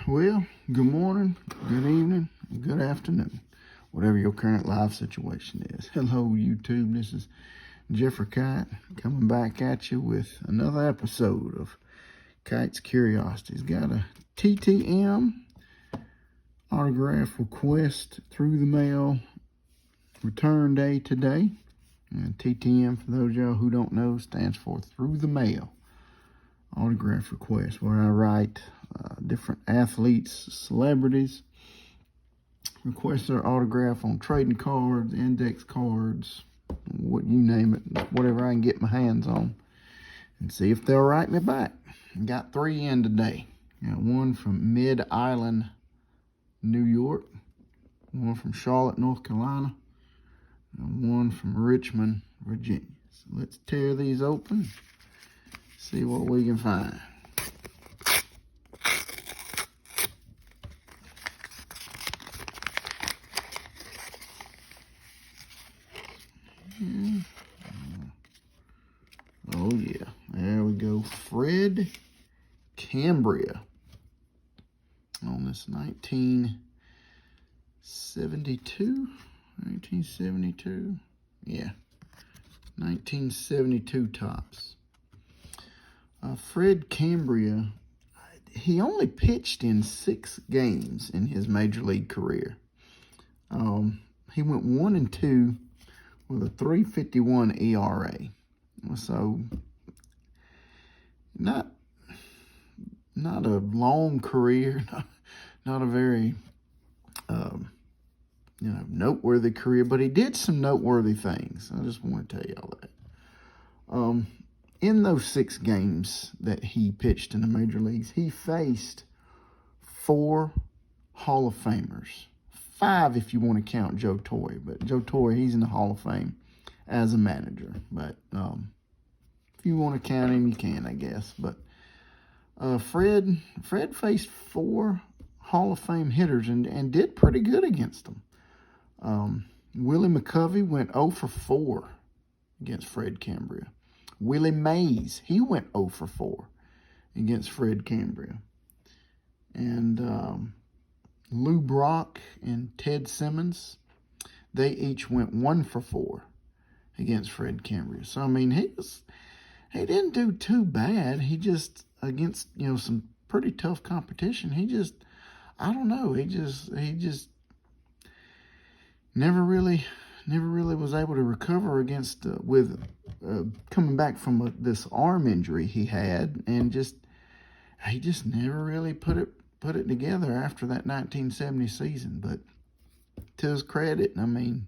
Well, good morning, good evening, good afternoon, whatever your current life situation is. Hello, YouTube. This is Jeffrey Kite coming back at you with another episode of Kite's Curiosities. Got a TTM autograph request through the mail, return day today. And TTM, for those of y'all who don't know, stands for through the mail autograph request, where I write different athletes, celebrities, request their autograph on trading cards, index cards, what you name it, whatever I can get my hands on, and see if they'll write me back. Got 3 in today. Got one from Mid-Island, New York, one from Charlotte, North Carolina, and one from Richmond, Virginia. So let's tear these open, see what we can find. Oh yeah, there we go. Fred Cambria on this 1972, yeah, 1972 tops. Fred Cambria, he only pitched in 6 games in his major league career. He went 1-2 with a 3.51 ERA. So not a long career, not a very noteworthy career, but he did some noteworthy things. I just want to tell you all that. In those 6 games that he pitched in the major leagues, he faced 4 Hall of Famers. 5 if you want to count Joe Torre, but Joe Torre, he's in the Hall of Fame as a manager. But if you want to count him, you can, I guess. But Fred faced 4 Hall of Fame hitters and did pretty good against them. Willie McCovey went 0 for 4 against Fred Cambria. Willie Mays, he went 0 for 4 against Fred Cambria. And Lou Brock and Ted Simmons, they each went 1 for 4 against Fred Cambria. So, I mean, he didn't do too bad. He just, against, some pretty tough competition, I don't know, he just never really was able to recover against, coming back from this arm injury he had, and he just never really put it together after that 1970 season. But to his credit, I mean,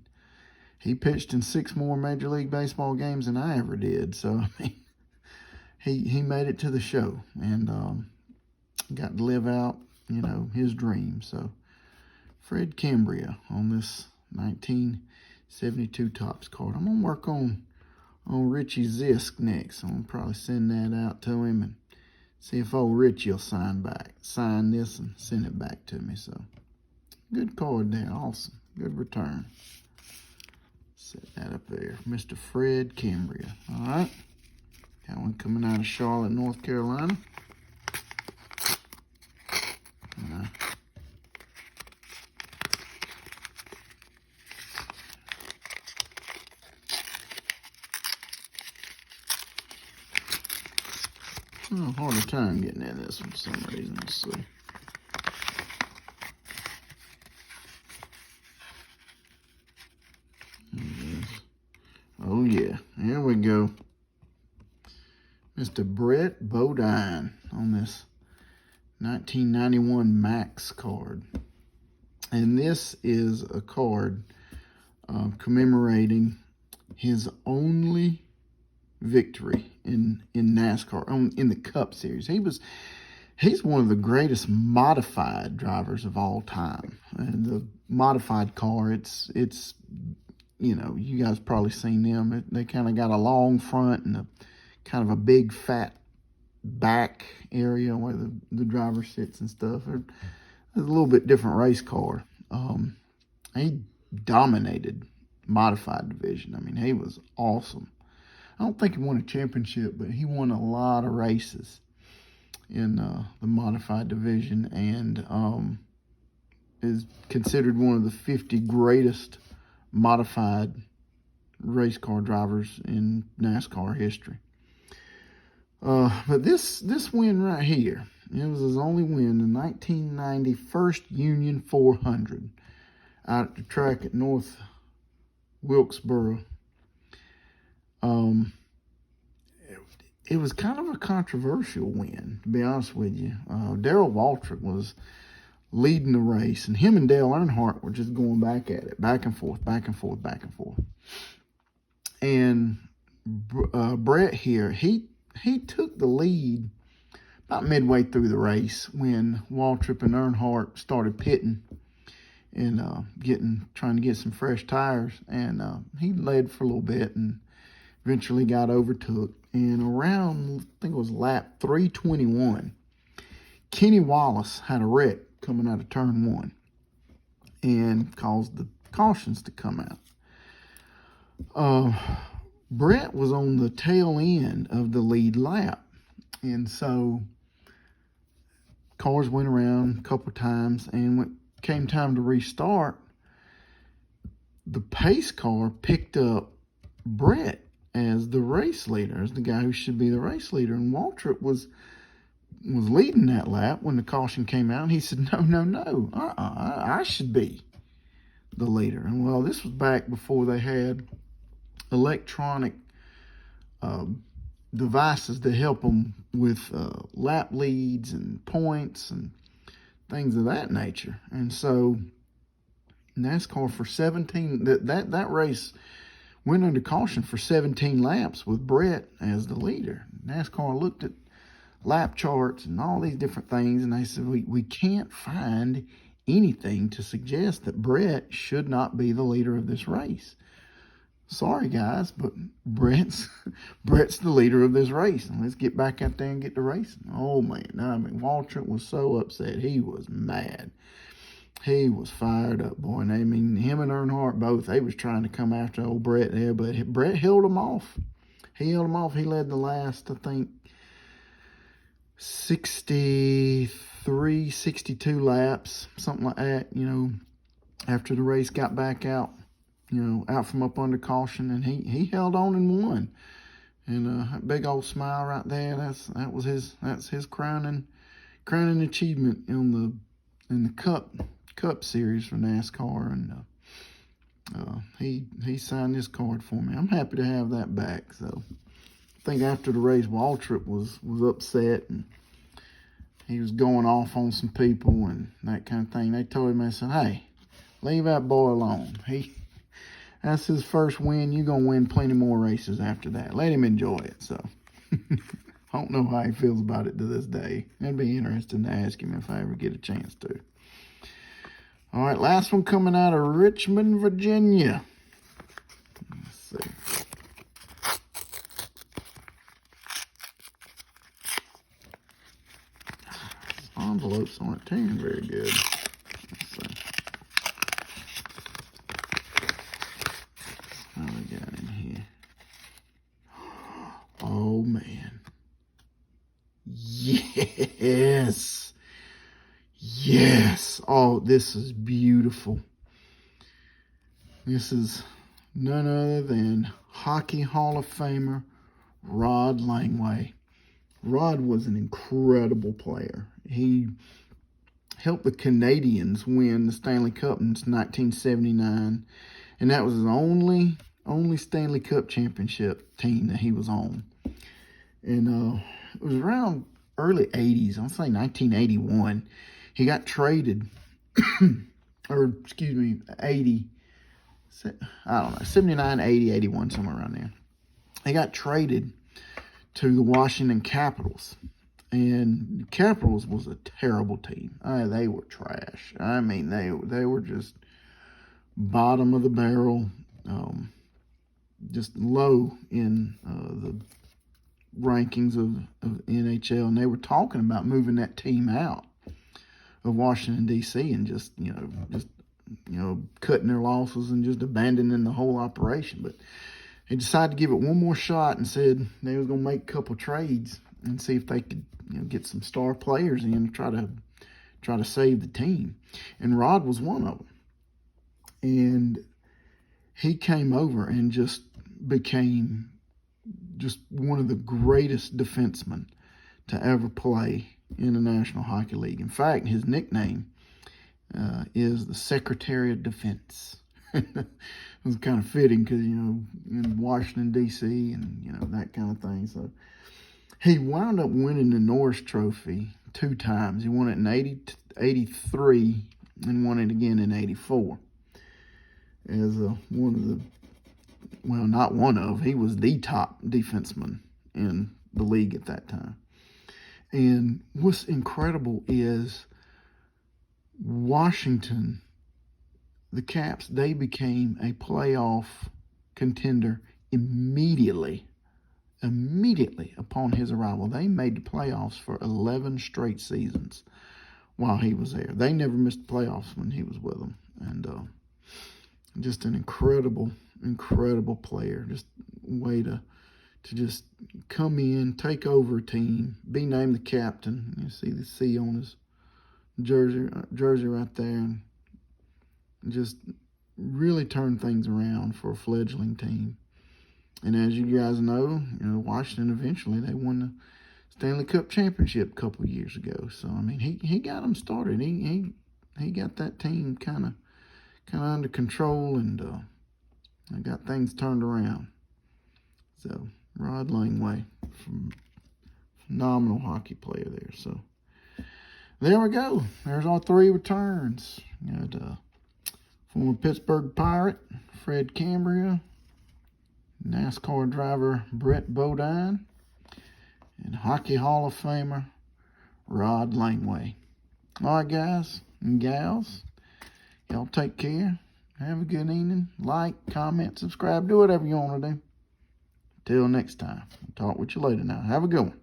he pitched in 6 more Major League Baseball games than I ever did. So, I mean, he made it to the show and got to live out, his dream. So, Fred Cambria on this 1972 Topps card. I'm going to work on Richie Zisk next. I'm going to probably send that out to him and see if old Richie will sign this and send it back to me. So, good card there. Awesome. Good return. Set that up there. Mr. Fred Cambria. All right. Got one coming out of Charlotte, North Carolina. Harder time getting in this one for some reason. Let's see. Oh yeah, here we go. Mr. Brett Bodine on this 1991 Max card. And this is a card commemorating his only victory in NASCAR, in the Cup Series. He's one of the greatest modified drivers of all time. And the modified car, it's you guys probably seen them. They kind of got a long front and a kind of a big fat back area where the driver sits and stuff. It's a little bit different race car. He dominated modified division. I mean, he was awesome. I don't think he won a championship, but he won a lot of races. in the modified division, and is considered one of the 50 greatest modified race car drivers in NASCAR history. But this win right here, it was his only win, the 1990 First Union 400 out at the track at North Wilkesboro. It was kind of a controversial win, to be honest with you. Darrell Waltrip was leading the race, and him and Dale Earnhardt were just going back at it, back and forth, back and forth, back and forth. And Brett here, he took the lead about midway through the race when Waltrip and Earnhardt started pitting and trying to get some fresh tires, and he led for a little bit and eventually got overtook. And around, I think it was lap 321, Kenny Wallace had a wreck coming out of turn 1 and caused the cautions to come out. Brett was on the tail end of the lead lap, and so cars went around a couple times, and when it came time to restart, the pace car picked up Brett as the race leader, as the guy who should be the race leader, and Waltrip was leading that lap when the caution came out, and he said, no, I should be the leader. And well, this was back before they had electronic devices to help them with lap leads and points and things of that nature. And so NASCAR for 17, that race went under caution for 17 laps with Brett as the leader. NASCAR looked at lap charts and all these different things, and they said, we can't find anything to suggest that Brett should not be the leader of this race. Sorry, guys, but Brett's the leader of this race, and let's get back out there and get to racing. Oh, man, I mean, Waltrip was so upset. He was mad. He was fired up, boy. And I mean, him and Earnhardt both, they was trying to come after old Brett there, but Brett held him off. He held him off. He led the last, I think, 63, 62 laps, something like that, after the race got back out, out from up under caution, and he held on and won. And that big old smile right there, that's his crowning achievement in the Cup Series for NASCAR, and he signed this card for me. I'm happy to have that back. So I think after the race, Waltrip was upset, and he was going off on some people and that kind of thing. They told him, they said, hey, leave that boy alone. That's his first win. You're going to win plenty more races after that. Let him enjoy it. So I don't know how he feels about it to this day. It'd be interesting to ask him if I ever get a chance to. All right, last one coming out of Richmond, Virginia. Let's see. Envelopes aren't tearing very good. Let's see. What do we got in here? Oh, man. Yes. Yes. Oh, this is beautiful. This is none other than Hockey Hall of Famer Rod Langway. Rod was an incredible player. He helped the Canadians win the Stanley Cup in 1979, and that was his only Stanley Cup championship team that he was on. And it was around early 80s, I'll say 1981. He got traded, or excuse me, 80, I don't know, 79, 80, 81, somewhere around there. He got traded to the Washington Capitals. And the Capitals was a terrible team. They were trash. I mean, they were just bottom of the barrel, just low in the rankings of NHL. And they were talking about moving that team out of Washington, D.C. and just cutting their losses and just abandoning the whole operation. But they decided to give it one more shot and said they was going to make a couple trades. and see if they could, get some star players in to try to save the team. And Rod was one of them. And he came over and just became just one of the greatest defensemen to ever play in the National Hockey League. In fact, his nickname is the Secretary of Defense. It was kind of fitting because, in Washington, D.C. and, that kind of thing. So he wound up winning the Norris Trophy 2 times. He won it in 83 and won it again in 84. As one of the, well, not one of, he was the top defenseman in the league at that time. And what's incredible is Washington, the Caps, they became a playoff contender immediately upon his arrival. They made the playoffs for 11 straight seasons while he was there. They never missed the playoffs when he was with them. And just an incredible player. Just a way to just come in, take over a team, be named the captain. You see the C on his jersey right there, and just really turn things around for a fledgling team. And as you guys know, Washington eventually they won the Stanley Cup championship a couple of years ago. So I mean, he got them started. He got that team kind of under control, and got things turned around. So Rod Langway, phenomenal hockey player there. So there we go. There's our 3 returns. Got former Pittsburgh Pirate Fred Cambria, NASCAR driver Brett Bodine, and Hockey Hall of Famer Rod Langway. All right, guys and gals, y'all take care. Have a good evening. Like, comment, subscribe, do whatever you want to do. Till next time. I'll talk with you later now. Have a good one.